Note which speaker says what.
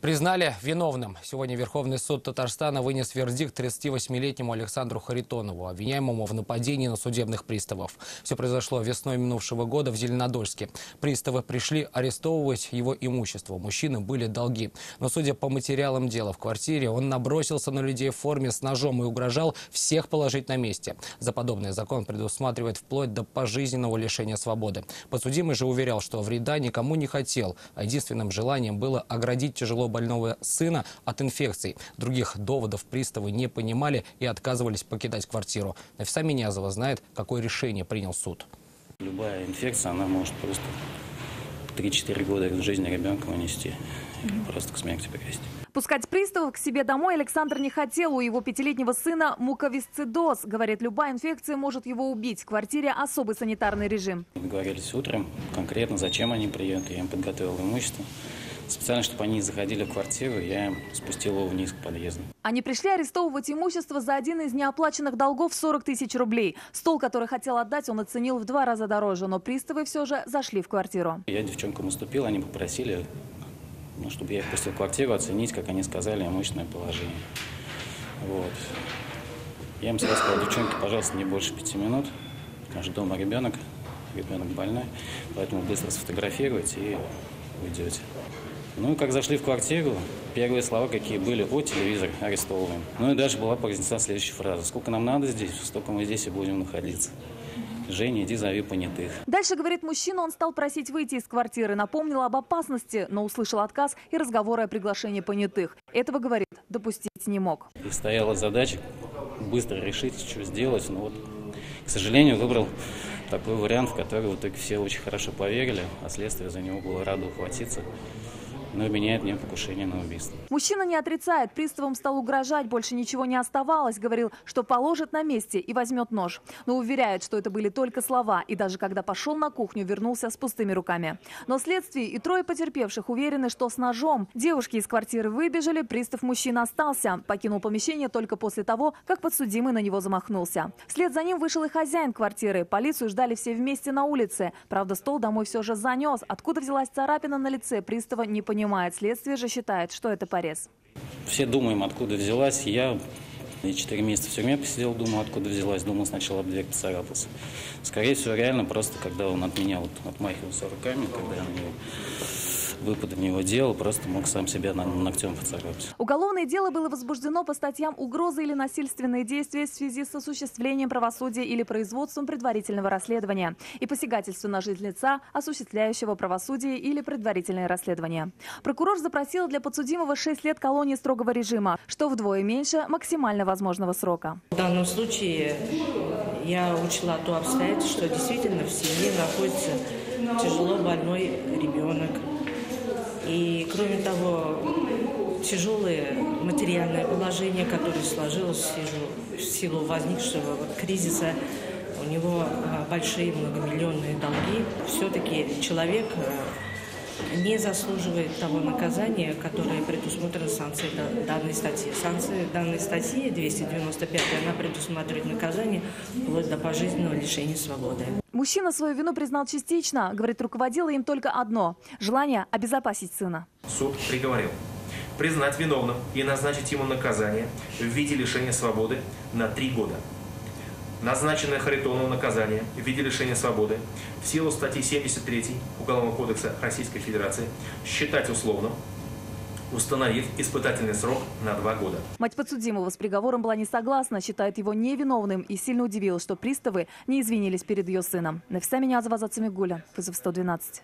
Speaker 1: Признали виновным. Сегодня Верховный суд Татарстана вынес вердикт 38-летнему Александру Харитонову, обвиняемому в нападении на судебных приставов. Все произошло весной минувшего года в Зеленодольске. Приставы пришли арестовывать его имущество. У мужчины были долги. Но, судя по материалам дела, в квартире он набросился на людей в форме с ножом и угрожал всех положить на месте. За подобное закон предусматривает вплоть до пожизненного лишения свободы. Подсудимый же уверял, что вреда никому не хотел, а единственным желанием было оградить тяжело больного сына от инфекций. Других доводов приставы не понимали и отказывались покидать квартиру. Нафиса Минязова знает, какое решение принял суд.
Speaker 2: Любая инфекция, она может просто 3-4 года из жизни ребенка унести, просто к смерти привести.
Speaker 3: Пускать приставов к себе домой Александр не хотел. У его 5-летнего сына муковисцидоз. Говорит, любая инфекция может его убить. В квартире особый санитарный режим.
Speaker 2: Договорились утром конкретно, зачем они приедут. Я им подготовил имущество. Специально, чтобы они заходили в квартиру, я им спустил его вниз к подъезду.
Speaker 3: Они пришли арестовывать имущество за один из неоплаченных долгов 40 тысяч рублей. Стол, который хотел отдать, он оценил в 2 раза дороже. Но приставы все же зашли в квартиру.
Speaker 2: Я девчонкам уступил, они попросили, чтобы я их пустил в квартиру, оценить, как они сказали, имущественное положение. Вот. Я им сразу сказал: девчонки, пожалуйста, не больше 5 минут, потому что дома ребенок больной, поэтому быстро сфотографируйте и уйдете. Ну и как зашли в квартиру, первые слова, какие были: о, телевизор, арестовываем. Ну и дальше была произнесена следующая фраза: сколько нам надо здесь, столько мы здесь и будем находиться. Женя, иди зови понятых.
Speaker 3: Дальше, говорит мужчина, он стал просить выйти из квартиры. Напомнил об опасности, но услышал отказ и разговоры о приглашении понятых. Этого, говорит, допустить не мог.
Speaker 2: И стояла задача быстро решить, что сделать. Но вот, к сожалению, выбрал такой вариант, в который в итоге все очень хорошо поверили, а следствие за него было радо ухватиться. Но меняет мне покушение на убийство.
Speaker 3: Мужчина не отрицает, приставам стал угрожать, больше ничего не оставалось. Говорил, что положит на месте и возьмет нож. Но уверяет, что это были только слова. И даже когда пошел на кухню, вернулся с пустыми руками. Но следствие и 3 потерпевших уверены, что с ножом. Девушки из квартиры выбежали, пристав мужчина остался. Покинул помещение только после того, как подсудимый на него замахнулся. Вслед за ним вышел и хозяин квартиры. Полицию ждали все вместе на улице. Правда, стол домой все же занес. Откуда взялась царапина на лице, пристава не понимает. Следствие же считает, что это порез.
Speaker 2: Все думаем, откуда взялась. Я 4 месяца в тюрьме посидел, думал, откуда взялась. Думал, сначала об дверь поцарапался. Скорее всего, реально просто, когда он от меня отмахивался руками, когда я на него выпад в него делал, просто мог сам себя ногтем поцарапать.
Speaker 3: Уголовное дело было возбуждено по статьям угрозы или насильственные действия в связи с осуществлением правосудия или производством предварительного расследования и посягательство на жизнь лица, осуществляющего правосудие или предварительное расследование. Прокурор запросил для подсудимого 6 лет колонии строгого режима, что вдвое меньше максимально возможного срока.
Speaker 4: В данном случае я учла то обстоятельство, что действительно в семье находится тяжело больной ребенок. И, кроме того, тяжелое материальное положение, которое сложилось в силу возникшего кризиса, у него большие многомиллионные долги. Все-таки человек не заслуживает того наказания, которое предусмотрено санкцией данной статьи. Санкция данной статьи 295, она предусматривает наказание вплоть до пожизненного лишения свободы.
Speaker 3: Мужчина свою вину признал частично. Говорит, руководило им только одно – желание обезопасить сына.
Speaker 5: Суд приговорил признать виновным и назначить ему наказание в виде лишения свободы на 3 года. Назначенное Харитонову наказание в виде лишения свободы в силу статьи 73 Уголовного кодекса Российской Федерации считать условным, установив испытательный срок на 2 года.
Speaker 3: Мать подсудимого с приговором была не согласна, считает его невиновным и сильно удивилась, что приставы не извинились перед ее сыном. Нафиса Минязова, Азат Самигуля, вызов 112.